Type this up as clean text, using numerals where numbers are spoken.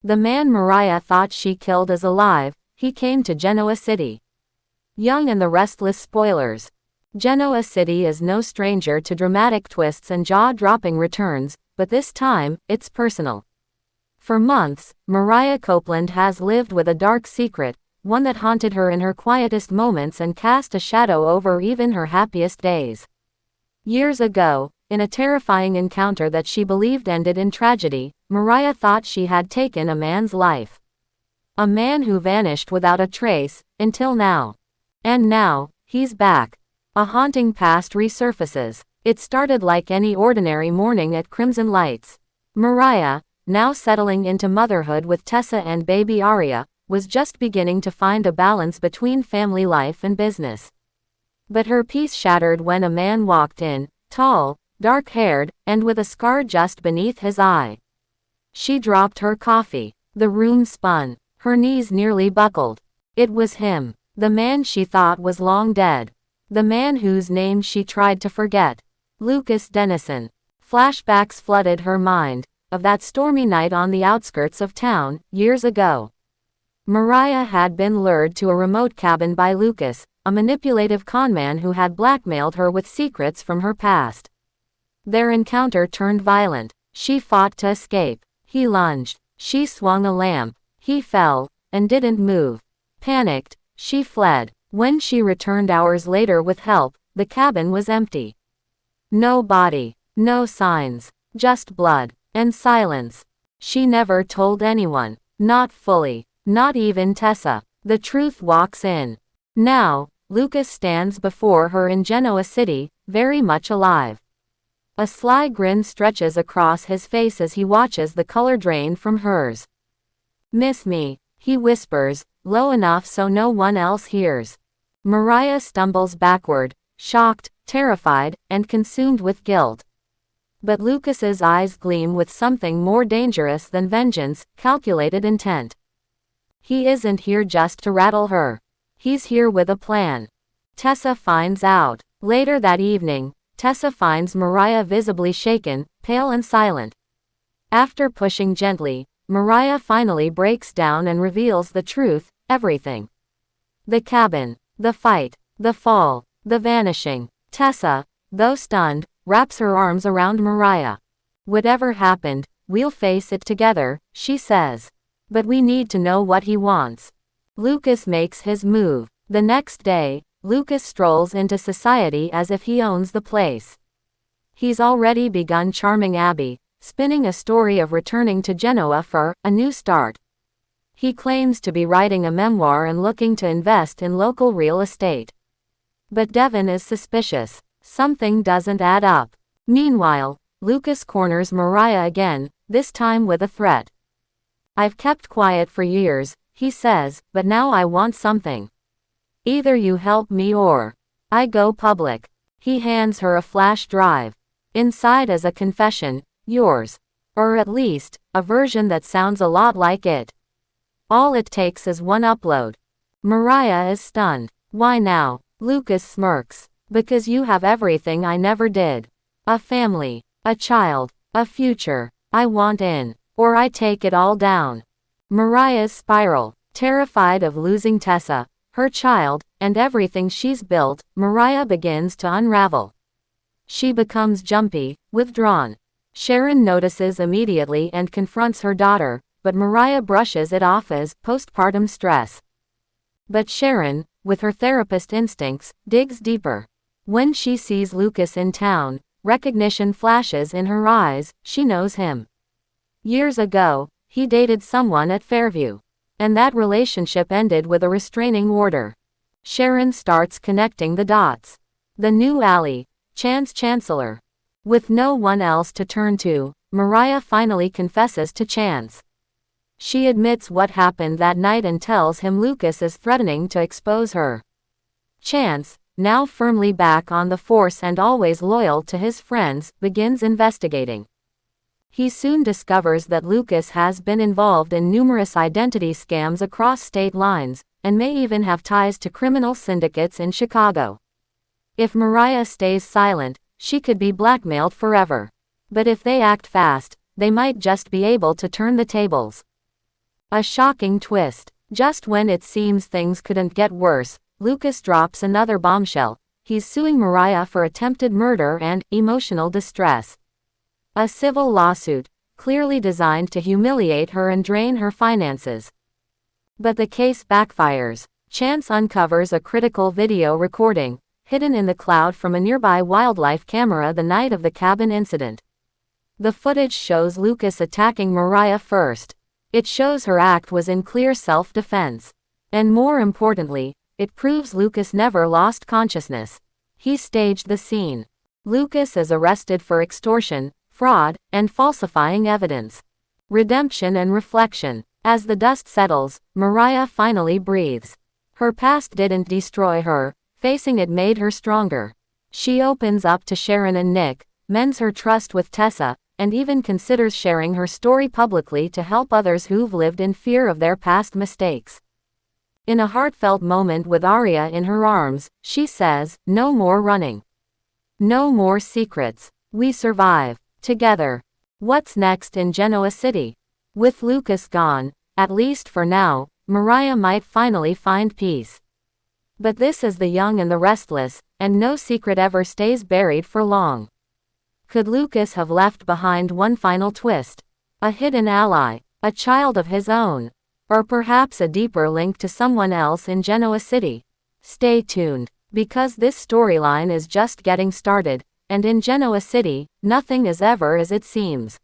The man Mariah thought she killed is alive. He came to Genoa City. Young and the Restless spoilers. Genoa City is no stranger to dramatic twists and jaw-dropping returns, but this time, it's personal. For months, Mariah Copeland has lived with a dark secret, one that haunted her in her quietest moments and cast a shadow over even her happiest days. Years ago, in a terrifying encounter that she believed ended in tragedy, Mariah thought she had taken a man's life. A man who vanished without a trace, until now. And now, he's back. A haunting past resurfaces. It started like any ordinary morning at Crimson Lights. Mariah, now settling into motherhood with Tessa and baby Aria, was just beginning to find a balance between family life and business. But her peace shattered when a man walked in, tall, dark-haired, and with a scar just beneath his eye. She dropped her coffee. The room spun. Her knees nearly buckled. It was him. The man she thought was long dead. The man whose name she tried to forget. Lucas Dennison. Flashbacks flooded her mind, of that stormy night on the outskirts of town, years ago. Mariah had been lured to a remote cabin by Lucas, a manipulative conman who had blackmailed her with secrets from her past. Their encounter turned violent. She fought to escape. He lunged. She swung a lamp. He fell, and didn't move. Panicked, she fled. When she returned hours later with help, the cabin was empty. No body, no signs, just blood, and silence. She never told anyone, not fully, not even Tessa. The truth walks in. Now, Lucas stands before her in Genoa City, very much alive. A sly grin stretches across his face as he watches the color drain from hers. "Miss me," he whispers, low enough so no one else hears. Mariah stumbles backward, shocked, terrified, and consumed with guilt. But Lucas's eyes gleam with something more dangerous than vengeance, calculated intent. He isn't here just to rattle her. He's here with a plan. Tessa finds out. Later that evening, Tessa finds Mariah visibly shaken, pale and silent. After pushing gently, Mariah finally breaks down and reveals the truth, everything. The cabin, the fight, the fall, the vanishing. Tessa, though stunned, wraps her arms around Mariah. "Whatever happened, we'll face it together," she says. "But we need to know what he wants." Lucas makes his move. The next day, Lucas strolls into society as if he owns the place. He's already begun charming Abby, spinning a story of returning to Genoa for a new start. He claims to be writing a memoir and looking to invest in local real estate. But Devon is suspicious. Something doesn't add up. Meanwhile, Lucas corners Mariah again, this time with a threat. "I've kept quiet for years," he says, "but now I want something. Either you help me or I go public." He hands her a flash drive. Inside is a confession, yours. Or at least, a version that sounds a lot like it. All it takes is one upload. Mariah is stunned. "Why now?" Lucas smirks. "Because you have everything I never did. A family, a child, a future. I want in. Or I take it all down." Mariah's spiral. Terrified of losing Tessa, her child, and everything she's built, Mariah begins to unravel. She becomes jumpy, withdrawn. Sharon notices immediately and confronts her daughter, but Mariah brushes it off as postpartum stress. But Sharon, with her therapist instincts, digs deeper. When she sees Lucas in town, recognition flashes in her eyes. She knows him. Years ago, he dated someone at Fairview. And that relationship ended with a restraining order. Sharon starts connecting the dots. The new allie, Chance Chancellor. With no one else to turn to, Mariah finally confesses to Chance. She admits what happened that night and tells him Lucas is threatening to expose her. Chance, now firmly back on the force and always loyal to his friends, begins investigating. He soon discovers that Lucas has been involved in numerous identity scams across state lines, and may even have ties to criminal syndicates in Chicago. If Mariah stays silent, she could be blackmailed forever. But if they act fast, they might just be able to turn the tables. A shocking twist. Just when it seems things couldn't get worse, Lucas drops another bombshell. He's suing Mariah for attempted murder and emotional distress. A civil lawsuit, clearly designed to humiliate her and drain her finances. But the case backfires. Chance uncovers a critical video recording, hidden in the cloud from a nearby wildlife camera the night of the cabin incident. The footage shows Lucas attacking Mariah first. It shows her act was in clear self-defense. And more importantly, it proves Lucas never lost consciousness. He staged the scene. Lucas is arrested for extortion, fraud, and falsifying evidence. Redemption and reflection. As the dust settles, Mariah finally breathes. Her past didn't destroy her, facing it made her stronger. She opens up to Sharon and Nick, mends her trust with Tessa, and even considers sharing her story publicly to help others who've lived in fear of their past mistakes. In a heartfelt moment with Arya in her arms, she says, "No more running. No more secrets. We survive. Together." What's next in Genoa City? With Lucas gone, at least for now, Mariah might finally find peace. But this is The Young and the Restless, and no secret ever stays buried for long. Could Lucas have left behind one final twist? A hidden ally? A child of his own? Or perhaps a deeper link to someone else in Genoa City? Stay tuned, because this storyline is just getting started, and in Genoa City, nothing is ever as it seems.